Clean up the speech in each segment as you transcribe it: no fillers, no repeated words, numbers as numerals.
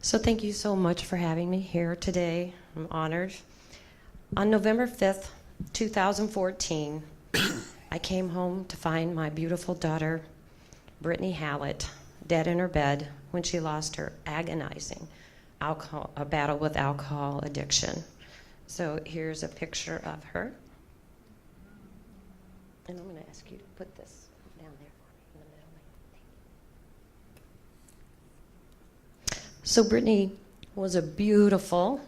So thank you so much for having me here today. I'm honored. On November 5th, 2014, I came home to find my beautiful daughter, Brittany Hallett, dead in her bed when she lost her agonizing battle with alcohol addiction. So here's a picture of her. And I'm going to ask you to put this down there for me in the middle. So Brittany was a beautiful,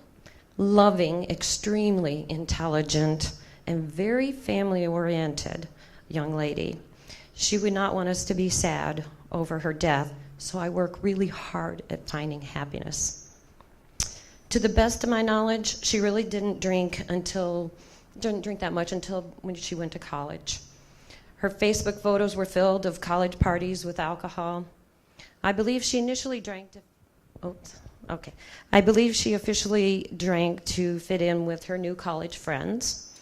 loving, extremely intelligent, and very family-oriented young lady. She would not want us to be sad over her death, so I work really hard at finding happiness. To the best of my knowledge, she really didn't drink that much until when she went to college. Her Facebook photos were filled of college parties with alcohol. I believe she initially drank I believe she officially drank to fit in with her new college friends.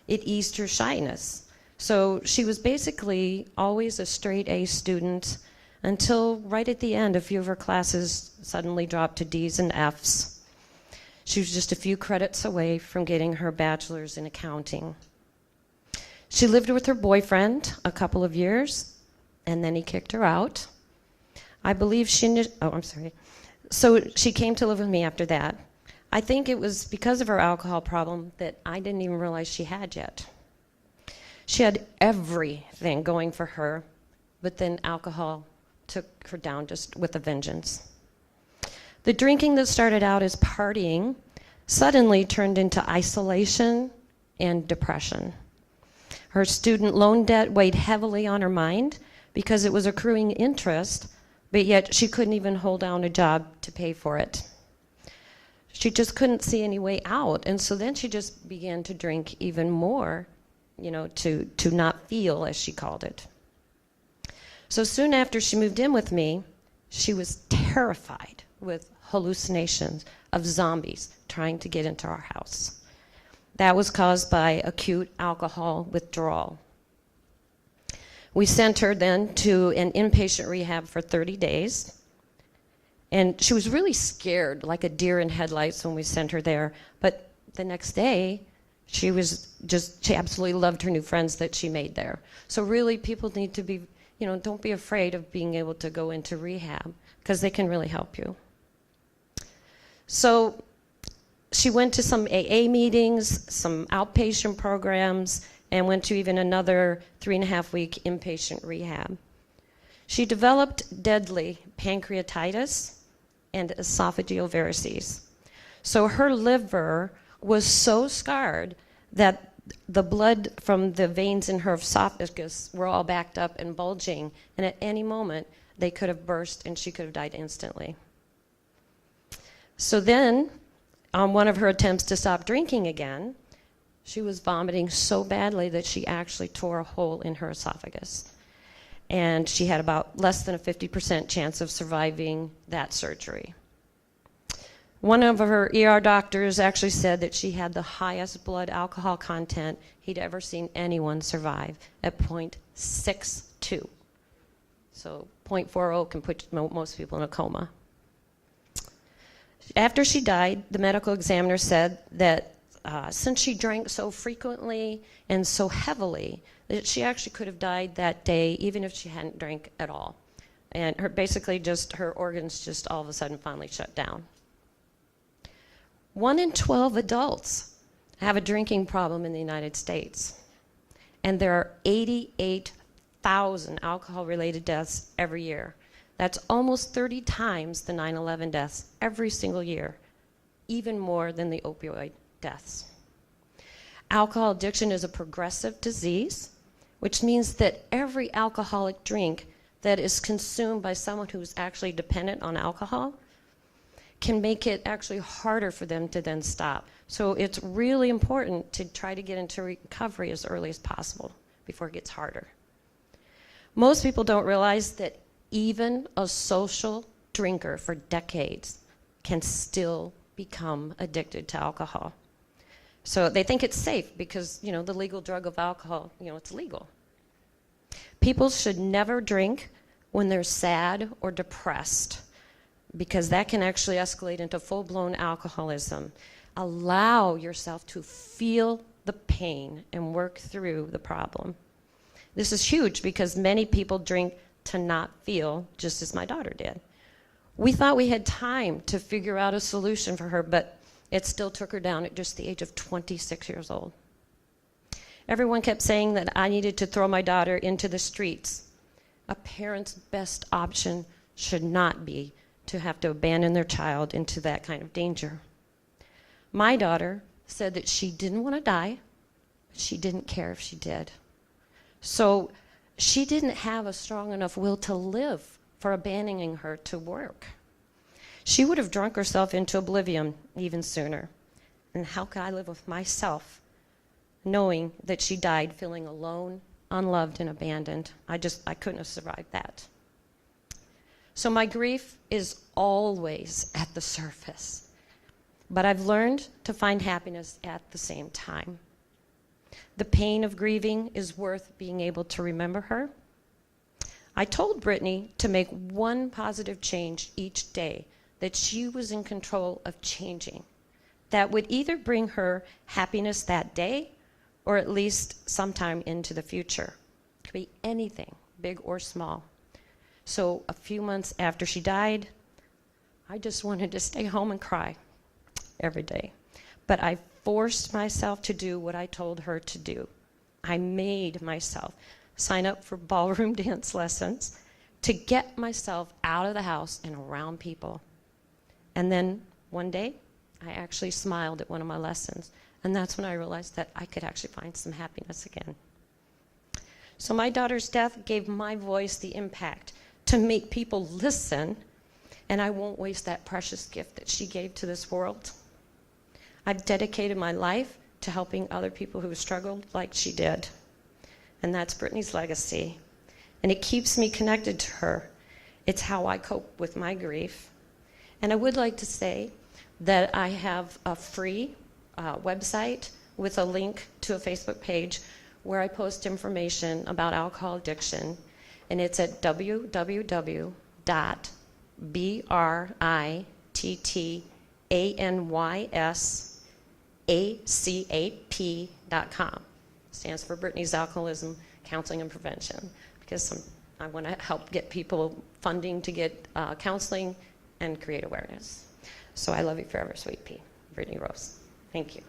It eased her shyness. So she was basically always a straight A student until right at the end, a few of her classes suddenly dropped to D's and F's. She was just a few credits away from getting her bachelor's in accounting. She lived with her boyfriend a couple of years, and then he kicked her out. I believe So she came to live with me after that. I think it was because of her alcohol problem that I didn't even realize she had yet. She had everything going for her, but then alcohol took her down just with a vengeance. The drinking that started out as partying suddenly turned into isolation and depression. Her student loan debt weighed heavily on her mind because it was accruing interest, but yet she couldn't even hold down a job to pay for it. She just couldn't see any way out, and so then she just began to drink even more, to not feel, as she called it. So soon after she moved in with me, she was terrified with hallucinations of zombies trying to get into our house. That was caused by acute alcohol withdrawal. We sent her then to an inpatient rehab for 30 days. And she was really scared, like a deer in headlights when we sent her there. But the next day, she absolutely loved her new friends that she made there. So really, people need to be, don't be afraid of being able to go into rehab, because they can really help you. So she went to some AA meetings, some outpatient programs, and went to even another 3.5-week inpatient rehab. She developed deadly pancreatitis and esophageal varices. So her liver was so scarred that the blood from the veins in her esophagus were all backed up and bulging, and at any moment they could have burst and she could have died instantly. So then, on one of her attempts to stop drinking again, she was vomiting so badly that she actually tore a hole in her esophagus. And she had about less than a 50% chance of surviving that surgery. One of her ER doctors actually said that she had the highest blood alcohol content he'd ever seen anyone survive at 0.62. So 0.40 can put most people in a coma. After she died, the medical examiner said that since she drank so frequently and so heavily, that she actually could have died that day even if she hadn't drank at all. And her organs just all of a sudden finally shut down. 1 in 12 adults have a drinking problem in the United States. And there are 88,000 alcohol-related deaths every year. That's almost 30 times the 9/11 deaths every single year, even more than the opioid deaths. Alcohol addiction is a progressive disease, which means that every alcoholic drink that is consumed by someone who's actually dependent on alcohol can make it actually harder for them to then stop. So it's really important to try to get into recovery as early as possible before it gets harder. Most people don't realize that even a social drinker for decades can still become addicted to alcohol. So they think it's safe because, the legal drug of alcohol, it's legal. People should never drink when they're sad or depressed. because that can actually escalate into full-blown alcoholism. Allow yourself to feel the pain and work through the problem. This is huge because many people drink to not feel, just as my daughter did. We thought we had time to figure out a solution for her, but it still took her down at just the age of 26 years old. Everyone kept saying that I needed to throw my daughter into the streets. A parent's best option should not be to have to abandon their child into that kind of danger. My daughter said that she didn't want to die, but she didn't care if she did. So she didn't have a strong enough will to live for abandoning her to work. She would have drunk herself into oblivion even sooner. And how could I live with myself knowing that she died feeling alone, unloved, and abandoned? I couldn't have survived that. So my grief is always at the surface, but I've learned to find happiness at the same time. The pain of grieving is worth being able to remember her. I told Brittany to make one positive change each day that she was in control of changing. That would either bring her happiness that day or at least sometime into the future. It could be anything, big or small. So a few months after she died, I just wanted to stay home and cry every day. But I forced myself to do what I told her to do. I made myself sign up for ballroom dance lessons to get myself out of the house and around people. And then one day, I actually smiled at one of my lessons. And that's when I realized that I could actually find some happiness again. So my daughter's death gave my voice the impact to make people listen, and I won't waste that precious gift that she gave to this world. I've dedicated my life to helping other people who struggled like she did. And that's Brittany's legacy. And it keeps me connected to her. It's how I cope with my grief. And I would like to say that I have a free website with a link to a Facebook page where I post information about alcohol addiction. And it's at www.BrittanysACAP.com. Stands for Brittany's Alcoholism Counseling and Prevention, because I want to help get people funding to get counseling and create awareness. So I love you forever, sweet pea. Brittany Rose. Thank you.